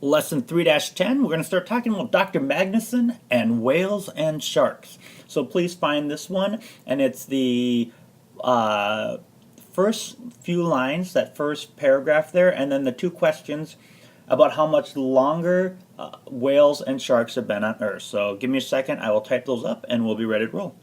Lesson 3-10, we're going to start talking about Dr. Magnuson and whales and sharks. So please find this one, and it's the first few lines, that first paragraph there, and then the two questions about how much longer whales and sharks have been on Earth. So give me a second, I will type those up, and we'll be ready to roll.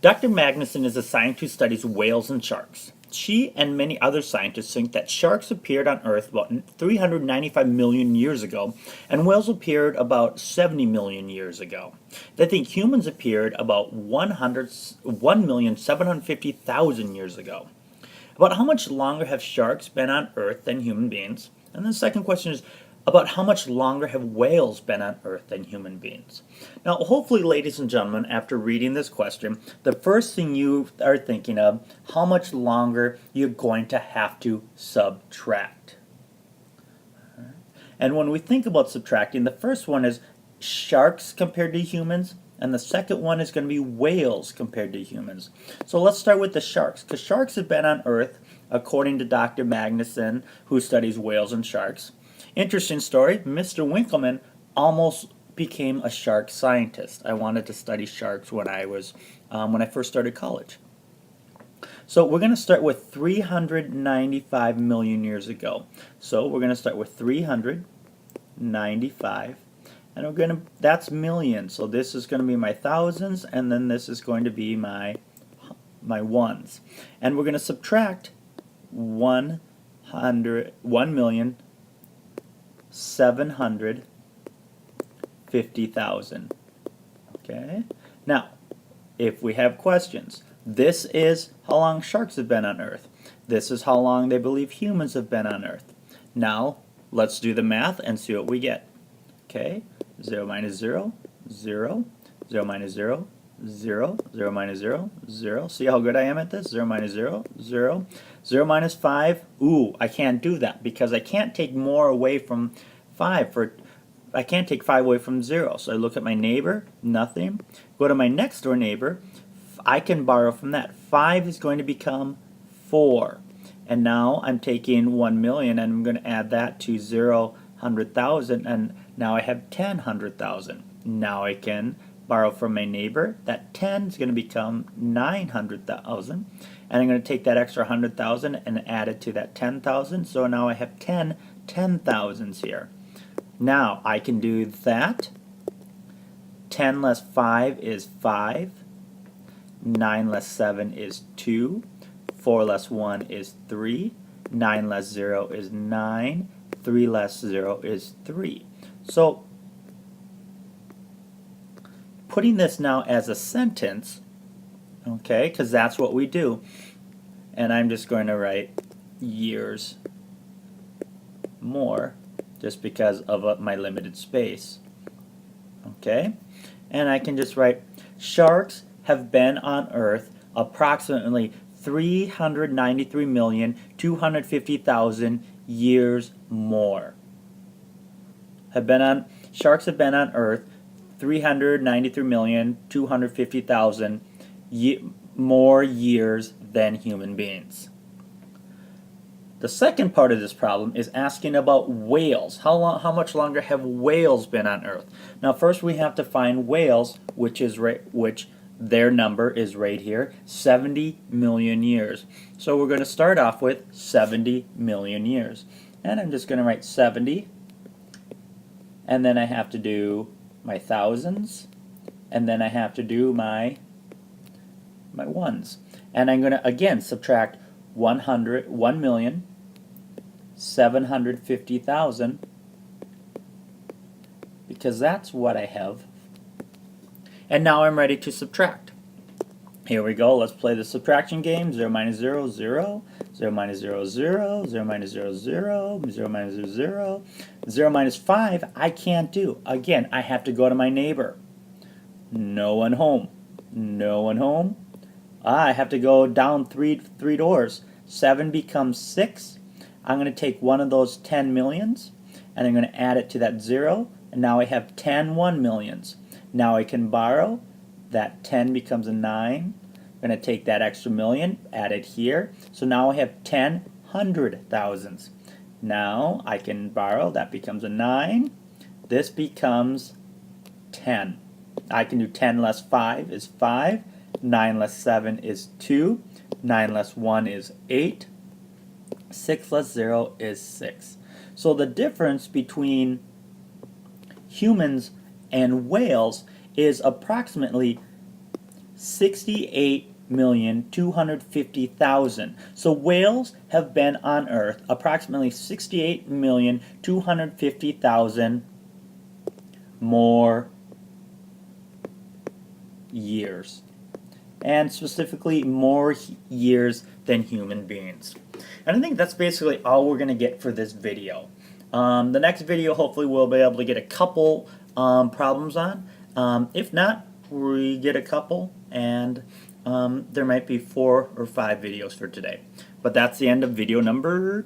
Dr. Magnuson is a scientist who studies whales and sharks. She and many other scientists think that sharks appeared on Earth about 395 million years ago, and whales appeared about 70 million years ago. They think humans appeared about 1,750,000 years ago. About how much longer have sharks been on Earth than human beings? And the second question is, about how much longer have whales been on Earth than human beings? Now, hopefully, ladies and gentlemen, after reading this question, the first thing you are thinking of, how much longer you're going to have to subtract. And when we think about subtracting, the first one is sharks compared to humans, and the second one is going to be whales compared to humans. So let's start with the sharks, because sharks have been on Earth, according to Dr. Magnuson, who studies whales and sharks. Interesting story, Mr. Winkleman almost became a shark scientist. I wanted to study sharks when I first started college. So we're going to start with 395 million years ago. So we're going to start with 395, and that's millions. So this is going to be my thousands, and then this is going to be my ones. And we're going to subtract 1,750,000. Okay? Now, if we have questions, this is how long sharks have been on Earth. This is how long they believe humans have been on Earth. Now, let's do the math and see what we get. Okay? 0 minus 0, 0. 0 minus 0, 0. 0 minus 0, 0. See how good I am at this? 0 minus 0, 0. 0 minus 5, ooh, I can't do that because I can't take more away from 5. I can't take 5 away from 0. So I look at my neighbor, nothing. Go to my next door neighbor, I can borrow from that. 5 is going to become 4. And now I'm taking 1 million and I'm going to add that to 100,000, and now I have 100,000. Now I can borrow from my neighbor. That 10 is going to become 900,000, and I'm going to take that extra 100,000 and add it to that 10,000. So now I have 10 10,000s here. Now I can do that. 10 less 5 is 5. 9 less 7 is 2. 4 less 1 is 3. 9 less 0 is 9. 3 less 0 is 3. So putting this now as a sentence, okay, because that's what we do, and I'm just going to write years more just because of my limited space. Okay, and I can just write sharks have been on Earth approximately 393,250,000 years more. Sharks have been on Earth 393,250,000 more years than human beings. The second part of this problem is asking about whales. How much longer have whales been on Earth? Now, first we have to find whales, which their number is right here, 70 million years. So we're going to start off with 70 million years. And I'm just going to write 70, and then I have to do my thousands, and then I have to do my ones. And I'm going to again subtract 1,750,000 because that's what I have. And now I'm ready to subtract. Here we go. Let's play the subtraction game. 0 minus 0, 0. 0 minus 0, 0. 0 minus 0, 0. 0 minus 0, 0. 0 minus 5, I can't do. Again, I have to go to my neighbor. No one home. No one home. I have to go down three doors. 7 becomes 6. I'm going to take one of those 10 millions, and I'm going to add it to that 0, and now I have 10 1 millions. Now I can borrow. That 10 becomes a 9. I'm going to take that extra million, add it here. So now I have 10 100,000s. Now I can borrow, that becomes a 9. This becomes 10. I can do 10 less 5 is 5. 9 less 7 is 2. 9 less 1 is 8. 6 less 0 is 6. So the difference between humans and whales is approximately 68,250,000. So whales have been on Earth approximately 68,250,000 more years. And specifically more years than human beings. And I think that's basically all we're going to get for this video. The next video, hopefully we'll be able to get a couple problems on. If not, we get a couple, and there might be 4 or 5 videos for today. But that's the end of video number